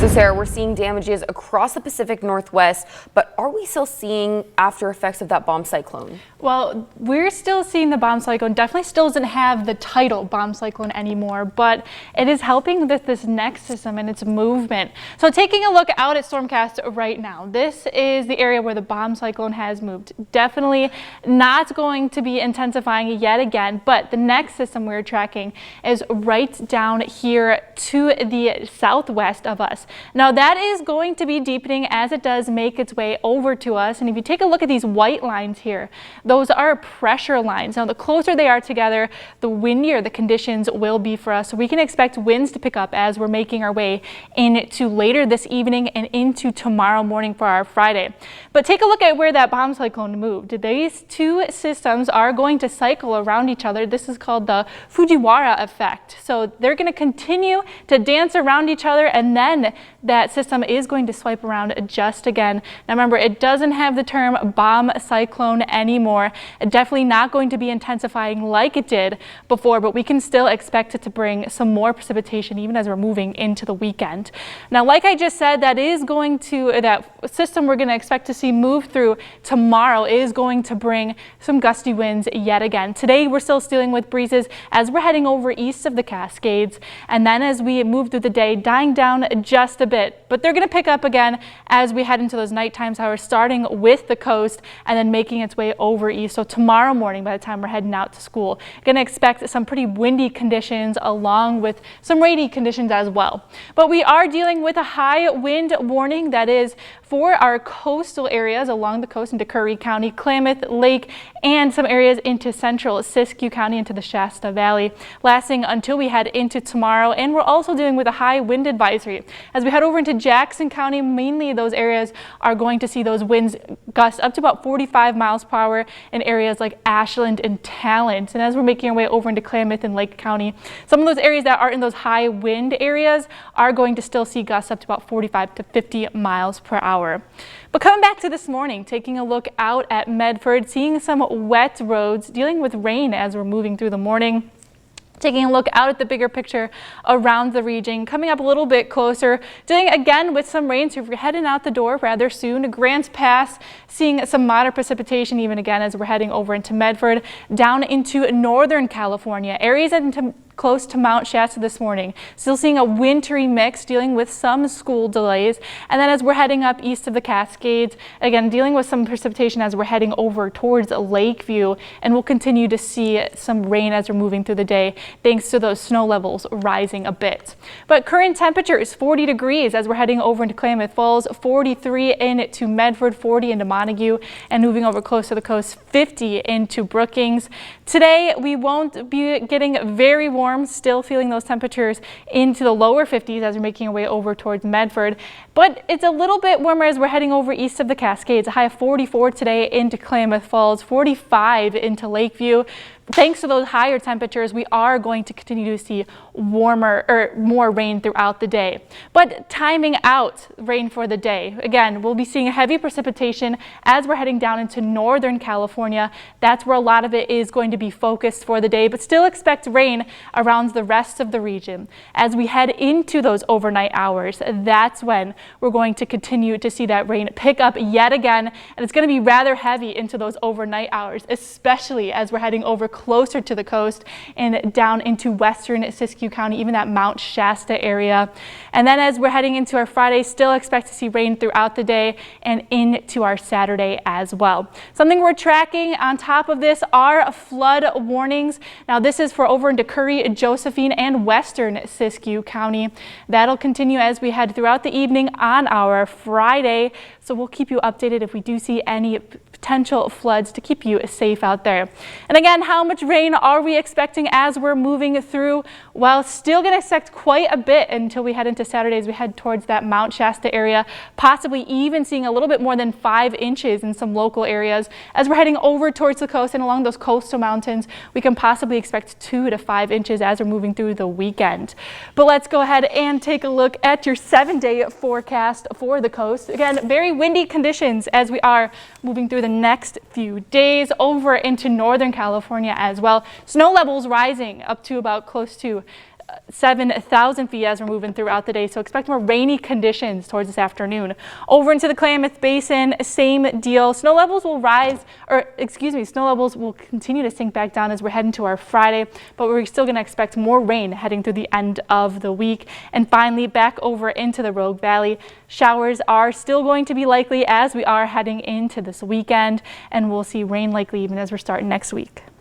So Sarah, we're seeing damages across the Pacific Northwest, but are we still seeing after effects of that bomb cyclone? Well, we're still seeing the bomb cyclone. Definitely still doesn't have the title bomb cyclone anymore, but it is helping with this next system and its movement. So taking a look out at Stormcast right now, this is the area where the bomb cyclone has moved. Definitely not going to be intensifying yet again, but the next system we're tracking is right down here to the southwest of us. Now that is going to be deepening as it does make its way over to us. And if you take a look at these white lines here, those are pressure lines. Now the closer they are together, the windier the conditions will be for us. So we can expect winds to pick up as we're making our way into later this evening and into tomorrow morning for our Friday. But take a look at where that bomb cyclone moved. These two systems are going to cycle around each other. This is called the Fujiwara effect. So they're going to continue to dance around each other, and then that system is going to swipe around just again. Now remember, it doesn't have the term bomb cyclone anymore. Definitely not going to be intensifying like it did before, but we can still expect it to bring some more precipitation even as we're moving into the weekend. Now, like I just said, that system we're going to expect to see move through tomorrow is going to bring some gusty winds yet again. Today, we're still dealing with breezes as we're heading over east of the Cascades, and then as we move through the day, dying down just a bit, but they're going to pick up again as we head into those nighttime hours, starting with the coast and then making its way over east. So tomorrow morning, by the time we're heading out to school, going to expect some pretty windy conditions along with some rainy conditions as well. But we are dealing with a high wind warning that is for our coastal areas along the coast into Curry County, Klamath Lake, and some areas into central Siskiyou County into the Shasta Valley, lasting until we head into tomorrow. And we're also dealing with a high wind advisory. As we head over into Jackson County, mainly those areas are going to see those winds gust up to about 45 miles per hour in areas like Ashland and Talent. And as we're making our way over into Klamath and Lake County, some of those areas that are in those high wind areas are going to still see gusts up to about 45 to 50 miles per hour. But coming back to this morning, taking a look out at Medford, seeing some wet roads, dealing with rain as we're moving through the morning. Taking a look out at the bigger picture around the region, coming up a little bit closer, dealing again with some rain. So if you're heading out the door rather soon, Grants Pass, seeing some moderate precipitation even again as we're heading over into Medford, down into Northern California, areas into close to Mount Shasta this morning. Still seeing a wintry mix, dealing with some school delays. And then as we're heading up east of the Cascades, again, dealing with some precipitation as we're heading over towards Lakeview. And we'll continue to see some rain as we're moving through the day, thanks to those snow levels rising a bit. But current temperatures, 40 degrees as we're heading over into Klamath Falls, 43 into Medford, 40 into Montague, and moving over close to the coast, 50 into Brookings. Today, we won't be getting very warm, still feeling those temperatures into the lower 50s as we're making our way over towards Medford. But it's a little bit warmer as we're heading over east of the Cascades. A high of 44 today into Klamath Falls, 45 into Lakeview. Thanks to those higher temperatures, we are going to continue to see more rain throughout the day. But timing out rain for the day, again, we'll be seeing heavy precipitation as we're heading down into Northern California. That's where a lot of it is going to be focused for the day, but still expect rain around the rest of the region. As we head into those overnight hours, that's when we're going to continue to see that rain pick up yet again, and it's going to be rather heavy into those overnight hours, especially as we're heading over closer to the coast and down into western Siskiyou County, even that Mount Shasta area. And then as we're heading into our Friday, still expect to see rain throughout the day and into our Saturday as well. Something we're tracking on top of this are flood warnings. Now this is for over into Curry, Josephine, and western Siskiyou County. That'll continue as we head throughout the evening on our Friday. So we'll keep you updated if we do see any potential floods to keep you safe out there. And again, how much rain are we expecting as we're moving through? Well, still going to expect quite a bit until we head into Saturday as we head towards that Mount Shasta area, possibly even seeing a little bit more than 5 inches in some local areas. As we're heading over towards the coast and along those coastal mountains, we can possibly expect 2 to 5 inches as we're moving through the weekend. But let's go ahead and take a look at your 7-day forecast for the coast. Again, very windy conditions as we are moving through the next few days over into Northern California as well. Snow levels rising up to about close to 7,000 feet as we're moving throughout the day. So expect more rainy conditions towards this afternoon. Over into the Klamath Basin, same deal. Snow levels will rise, or excuse me, snow levels will continue to sink back down as we're heading to our Friday, but we're still going to expect more rain heading through the end of the week. And finally, back over into the Rogue Valley, showers are still going to be likely as we are heading into this weekend, and we'll see rain likely even as we're starting next week.